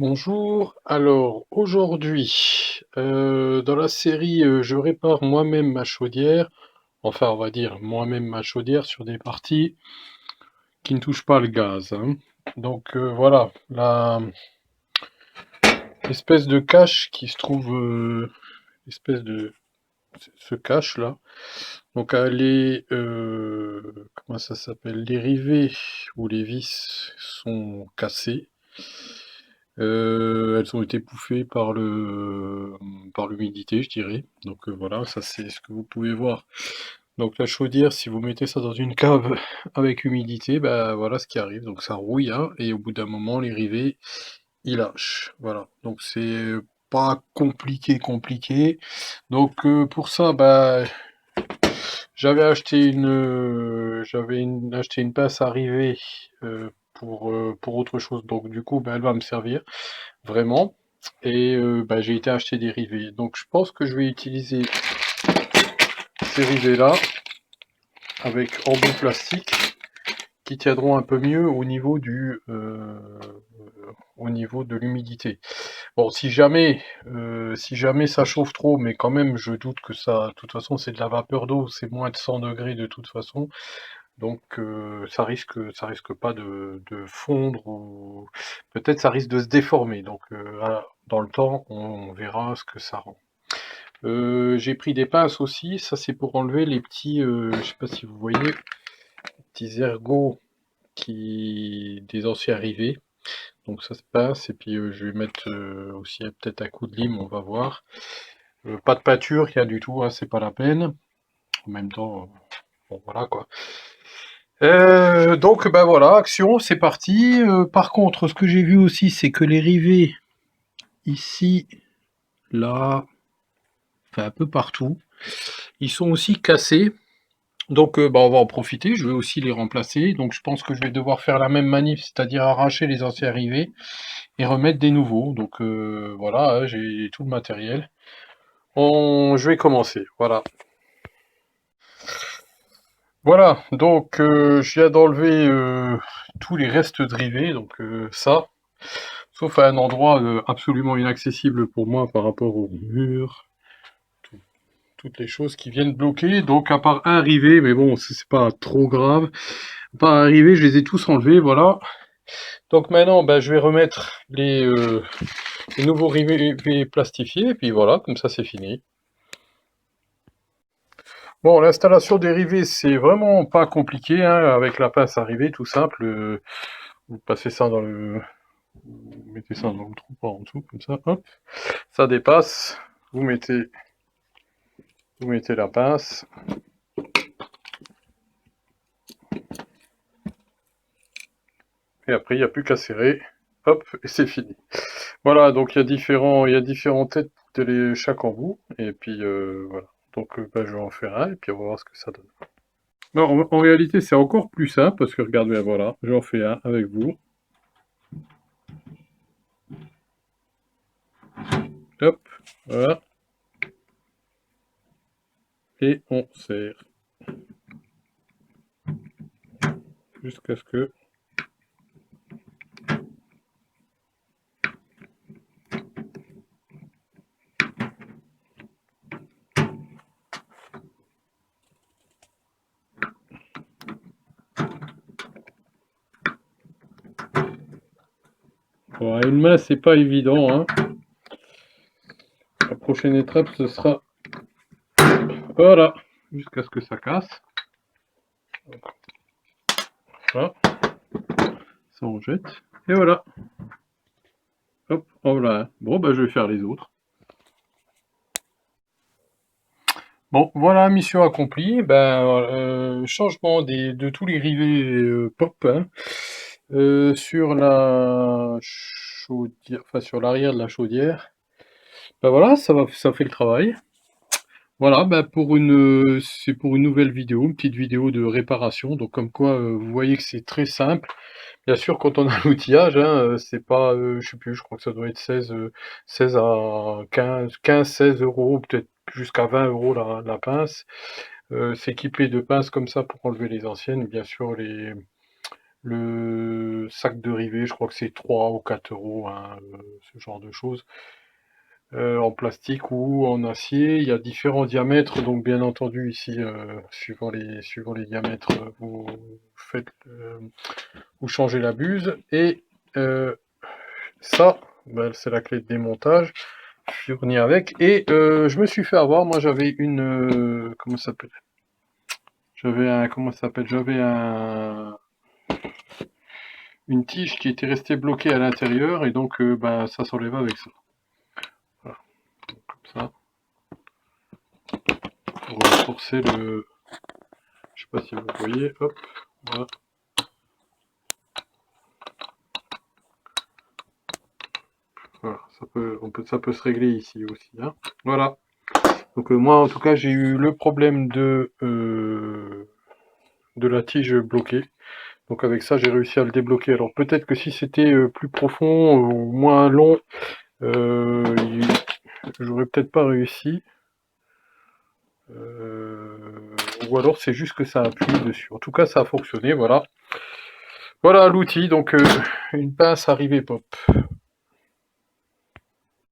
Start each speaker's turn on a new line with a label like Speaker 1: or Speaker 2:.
Speaker 1: Bonjour, alors aujourd'hui, dans la série je répare moi-même ma chaudière, enfin on va dire moi-même ma chaudière sur des parties qui ne touchent pas le gaz, hein. Donc voilà, l'espèce de cache qui se trouve, l'espèce de ce cache là, donc elle est, comment ça s'appelle? Les rivets ou les vis sont cassés. Elles ont été bouffées par l'humidité, je dirais. Donc voilà, ça c'est ce que vous pouvez voir. Donc la chaudière, si vous mettez ça dans une cave avec humidité, bah voilà ce qui arrive. Donc ça rouille, hein, et au bout d'un moment, les rivets, ils lâchent. Voilà. Donc c'est pas compliqué. Donc pour ça, bah acheté une pince à rivets pour autre chose. Donc du coup, bah, elle va me servir. Vraiment. Et bah, j'ai été acheter des rivets. Donc je pense que je vais utiliser ces rivets-là avec en bout plastique qui tiendront un peu mieux au niveau de l'humidité. Bon, si jamais ça chauffe trop, mais quand même, je doute que ça, de toute façon, c'est de la vapeur d'eau, c'est moins de 100 degrés de toute façon, donc ça risque pas de fondre ou peut-être ça risque de se déformer. Donc voilà, dans le temps, on verra ce que ça rend. J'ai pris des pinces aussi, ça c'est pour enlever les petits, je sais pas si vous voyez, petits ergots des anciens rivets. Donc ça se passe, et puis je vais mettre aussi peut-être un coup de lime, on va voir. Pas de peinture, rien du tout, hein, c'est pas la peine. En même temps, bon voilà quoi. Donc ben voilà, action, c'est parti. Par contre, ce que j'ai vu aussi, c'est que les rivets ici, là, enfin un peu partout, ils sont aussi cassés. Donc bah, on va en profiter, je vais aussi les remplacer. Donc je pense que je vais devoir faire la même manip, c'est-à-dire arracher les anciens rivets et remettre des nouveaux. Donc voilà, hein, j'ai tout le matériel. Je vais commencer, voilà. Voilà, donc je viens d'enlever tous les restes de rivets, donc ça, sauf à un endroit absolument inaccessible pour moi par rapport au mur, tout- toutes les choses qui viennent bloquer, donc à part un rivet, mais bon, c'est pas trop grave, à part un rivet, je les ai tous enlevés, voilà. Donc maintenant, ben, je vais remettre les nouveaux rivets plastifiés, et puis voilà, comme ça c'est fini. Bon, l'installation des rivets, c'est vraiment pas compliqué, hein, avec la pince à rivet, tout simple. Vous passez ça vous mettez ça dans le trou par en dessous, comme ça, hop, ça dépasse. Vous mettez, vous mettez la pince, et après il n'y a plus qu'à serrer, hop, et c'est fini. Voilà, donc il y a différentes têtes pour télé chaque embout, et puis voilà. Donc bah, je vais en faire un, et puis on va voir ce que ça donne. Non, en réalité, c'est encore plus simple, parce que regardez, voilà, j'en fais un avec vous. Hop, voilà, et on serre. Jusqu'à ce que... Bon, à une main, c'est pas évident, hein. La prochaine étape, ce sera... Voilà, jusqu'à ce que ça casse. Voilà, ça on jette. Et voilà. Hop, oh voilà. Bon, bah je vais faire les autres. Bon, voilà, mission accomplie. Ben, changement de tous les rivets pop, hein, sur la chaudière, enfin sur l'arrière de la chaudière. Ben voilà, ça fait le travail. Voilà, bah c'est pour une nouvelle vidéo, une petite vidéo de réparation. Donc comme quoi, vous voyez que c'est très simple. Bien sûr, quand on a l'outillage, hein, c'est pas, je sais plus, je crois que ça doit être 16 à 16 euros, peut-être jusqu'à 20 euros la pince. S'équiper de pinces comme ça pour enlever les anciennes, bien sûr, Le sac de rivets, je crois que c'est 3 ou 4 euros, hein, ce genre de choses. En plastique ou en acier. Il y a différents diamètres, donc bien entendu ici, suivant les diamètres, vous faites, vous changez la buse. Et ça, ben, c'est la clé de démontage fournie avec. Et je me suis fait avoir, moi j'avais une, comment ça s'appelle? J'avais un, comment ça s'appelle? J'avais une tige qui était restée bloquée à l'intérieur et donc ben, ça s'enlève avec ça. Voilà, donc, comme ça. Pour forcer le... Je sais pas si vous voyez, hop, voilà. Voilà, ça peut se régler ici aussi, hein. Voilà. Donc moi en tout cas j'ai eu le problème de la tige bloquée. Donc avec ça j'ai réussi à le débloquer. Alors peut-être que si c'était plus profond ou moins long, euh, j'aurais peut-être pas réussi. Ou alors c'est juste que ça appuie dessus. En tout cas ça a fonctionné, voilà. Voilà l'outil, donc une pince arrivée pop.